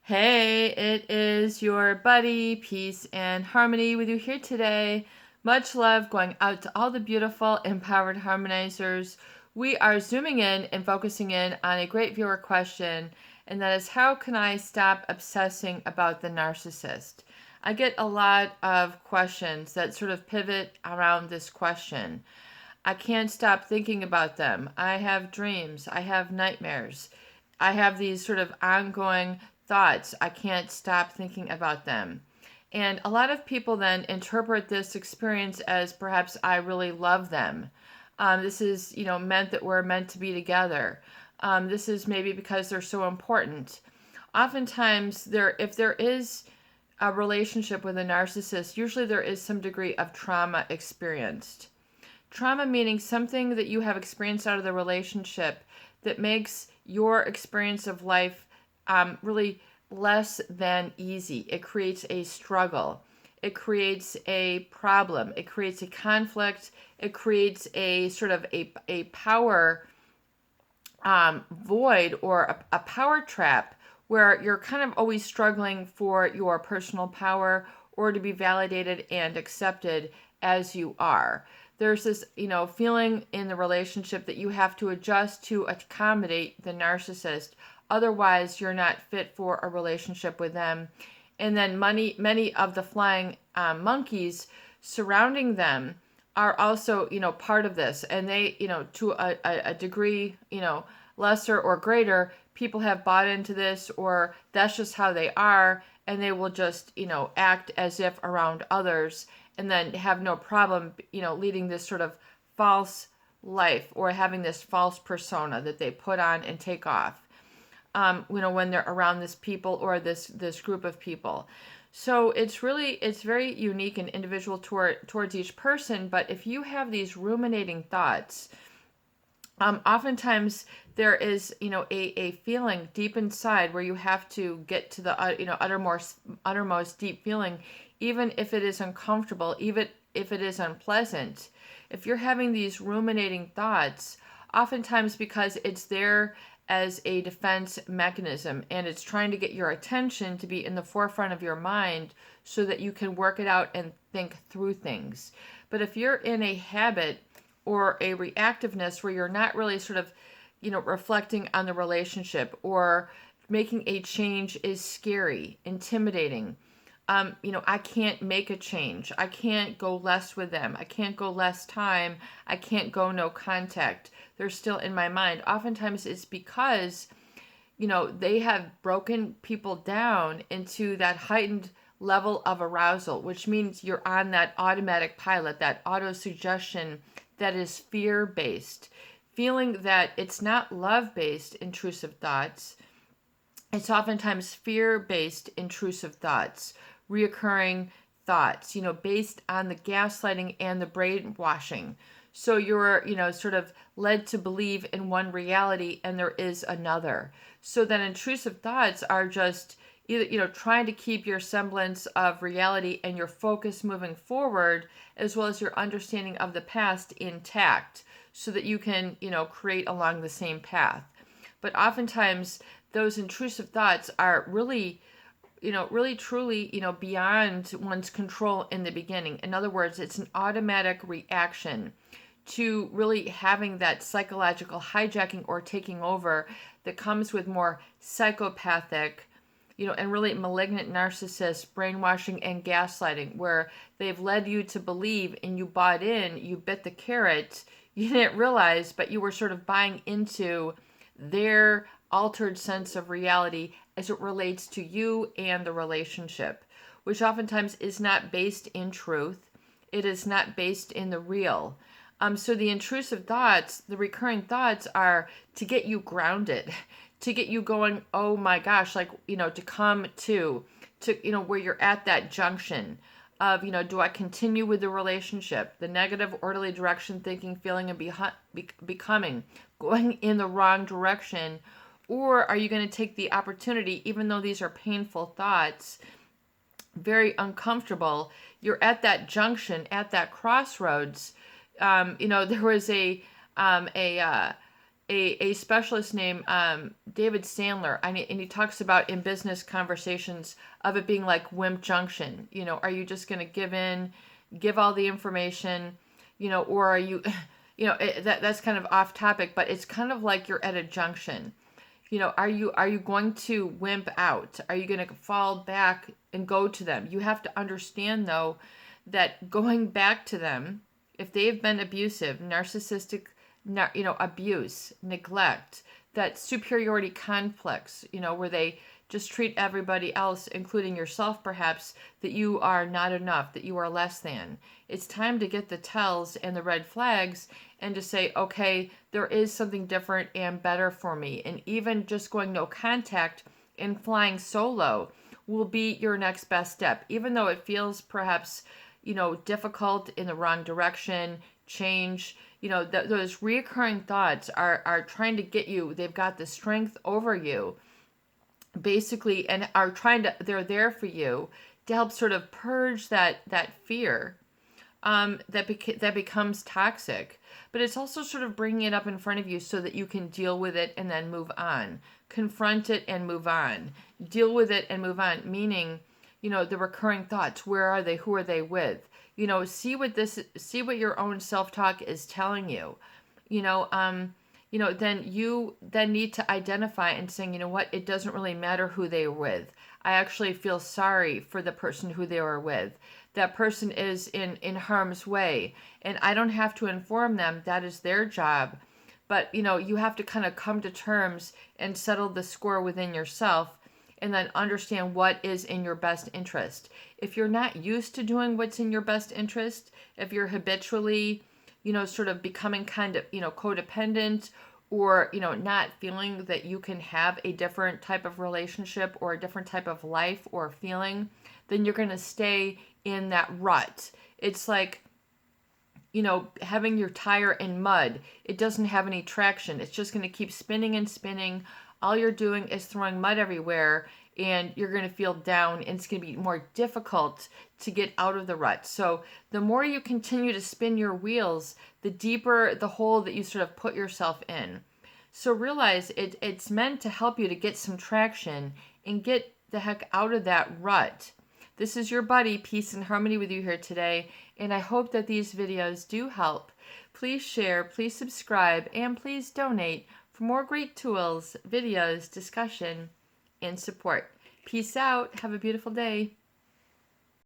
Hey, it is your buddy, Peace and Harmony, with you here today. Much love going out to all the beautiful, empowered harmonizers. We are zooming in and focusing in on a great viewer question, and that is, how can I stop obsessing about the narcissist? I get a lot of questions that sort of pivot around this question. I can't stop thinking about them. I have dreams. I have nightmares. I have these sort of ongoing thoughts. I can't stop thinking about them. And a lot of people then interpret this experience as perhaps I really love them. This is, meant that we're meant to be together. This is maybe because they're so important. Oftentimes, if there is a relationship with a narcissist, usually there is some degree of trauma experienced. Trauma meaning something that you have experienced out of the relationship that makes your experience of life really less than easy. It creates a struggle. It creates a problem. It creates a conflict. It creates a sort of a power void or a power trap where you're kind of always struggling for your personal power or to be validated and accepted as you are. There's this, feeling in the relationship that you have to adjust to accommodate the narcissist. Otherwise, you're not fit for a relationship with them. And then many of the flying monkeys surrounding them are also, part of this. And they, to a degree, lesser or greater, people have bought into this, or that's just how they are. And they will just, act as if around others, and then have no problem, leading this sort of false life or having this false persona that they put on and take off, when they're around this people or this group of people. So it's very unique and individual towards each person. But if you have these ruminating thoughts, oftentimes there is, a feeling deep inside where you have to get to the, uttermost deep feeling, even if it is uncomfortable, even if it is unpleasant. If you're having these ruminating thoughts, oftentimes because it's there as a defense mechanism and it's trying to get your attention to be in the forefront of your mind so that you can work it out and think through things. But if you're in a habit or a reactiveness where you're not really sort of, reflecting on the relationship, or making a change is scary, intimidating. I can't make a change. I can't go less with them. I can't go less time. I can't go no contact. They're still in my mind. Oftentimes it's because, they have broken people down into that heightened level of arousal, which means you're on that automatic pilot, that auto suggestion that is fear-based, feeling that it's not love-based intrusive thoughts. It's oftentimes fear-based intrusive thoughts, reoccurring thoughts, based on the gaslighting and the brainwashing. So you're, sort of led to believe in one reality and there is another. So then intrusive thoughts are just either, trying to keep your semblance of reality and your focus moving forward, as well as your understanding of the past intact, so that you can, create along the same path. But oftentimes those intrusive thoughts are really, really truly, beyond one's control in the beginning. In other words, it's an automatic reaction to really having that psychological hijacking or taking over that comes with more psychopathic, and really malignant narcissist brainwashing and gaslighting, where they've led you to believe and you bought in, you bit the carrot, you didn't realize, but you were sort of buying into their altered sense of reality as it relates to you and the relationship, which oftentimes is not based in truth. It is not based in the real. So the intrusive thoughts, the recurring thoughts, are to get you grounded, to get you going, oh my gosh, like, to come to, where you're at that junction of, do I continue with the relationship, the negative, orderly direction, thinking, feeling, and becoming, going in the wrong direction, or are you going to take the opportunity, even though these are painful thoughts, very uncomfortable, you're at that junction, at that crossroads. There was a a specialist named David Sandler, and he talks about in business conversations of it being like Wimp Junction. You know, are you just going to give in, give all the information, you know, or are you, you know, that's kind of off topic, but it's kind of like you're at a junction. You know, are you going to wimp out? Are you going to fall back and go to them? You have to understand though that going back to them, if they've been abusive, narcissistic, you know, abuse, neglect, that superiority complex, you know, where they just treat everybody else, including yourself perhaps, that you are not enough, that you are less than. It's time to get the tells and the red flags and to say, okay, there is something different and better for me. And even just going no contact and flying solo will be your next best step, even though it feels perhaps, you know, difficult, in the wrong direction, change. You know, those reoccurring thoughts are trying to get you, they've got the strength over you, basically, and are trying to, they're there for you to help sort of purge that fear that becomes toxic. But it's also sort of bringing it up in front of you so that you can deal with it and then move on. Confront it and move on. Deal with it and move on, meaning, you know, the recurring thoughts. Where are they? Who are they with? You know, see what your own self-talk is telling you. You know, then you need to identify and saying, you know what, it doesn't really matter who they were with. I actually feel sorry for the person who they were with. That person is in harm's way, and I don't have to inform them. That is their job. But, you know, you have to kind of come to terms and settle the score within yourself, and then understand what is in your best interest. If you're not used to doing what's in your best interest, if you're habitually, you know, sort of becoming kind of, you know, codependent, or, you know, not feeling that you can have a different type of relationship or a different type of life or feeling, then you're going to stay in that rut. It's like, you know, having your tire in mud. It doesn't have any traction. It's just going to keep spinning and spinning. All you're doing is throwing mud everywhere, and you're going to feel down, and it's going to be more difficult to get out of the rut. So the more you continue to spin your wheels, the deeper the hole that you sort of put yourself in. So realize it's meant to help you to get some traction and get the heck out of that rut. This is your buddy, Peace and Harmony, with you here today, and I hope that these videos do help. Please share, please subscribe, and please donate for more great tools, videos, discussion, and support. Peace out. Have a beautiful day.